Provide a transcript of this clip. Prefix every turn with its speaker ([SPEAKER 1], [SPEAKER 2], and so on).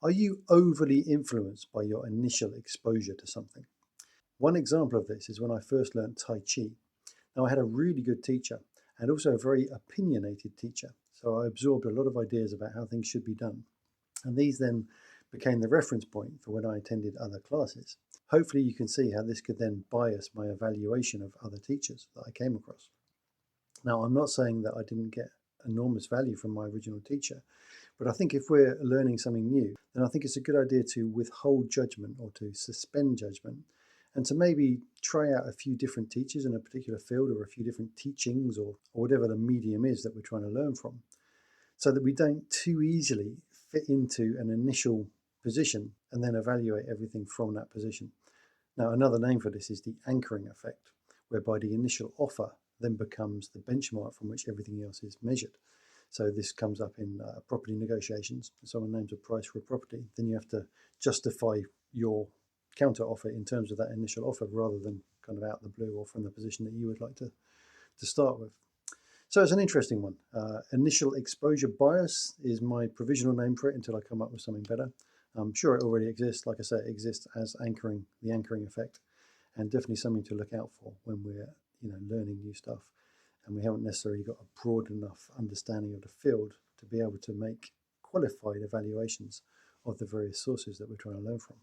[SPEAKER 1] Are you overly influenced by your initial exposure to something? One example of this is when I first learned Tai Chi. Now, I had a really good teacher and also a very opinionated teacher. So I absorbed a lot of ideas about how things should be done. And these then became the reference point for when I attended other classes. Hopefully you can see how this could then bias my evaluation of other teachers that I came across. Now, I'm not saying that I didn't get enormous value from my original teacher, but I think if we're learning something new, then I think it's a good idea to withhold judgment or to suspend judgment and to maybe try out a few different teachers in a particular field or a few different teachings or whatever the medium is that we're trying to learn from, so that we don't too easily fit into an initial position and then evaluate everything from that position. Now, another name for this is the anchoring effect, whereby the initial offer then becomes the benchmark from which everything else is measured. So this comes up in property negotiations. If someone names a price for a property, then you have to justify your counter offer in terms of that initial offer rather than kind of out the blue or from the position that you would like to start with. So it's an interesting one. Initial exposure bias is my provisional name for it until I come up with something better. I'm sure it already exists. Like I say, it exists as anchoring, the anchoring effect, and definitely something to look out for when we're learning new stuff and we haven't necessarily got a broad enough understanding of the field to be able to make qualified evaluations of the various sources that we're trying to learn from.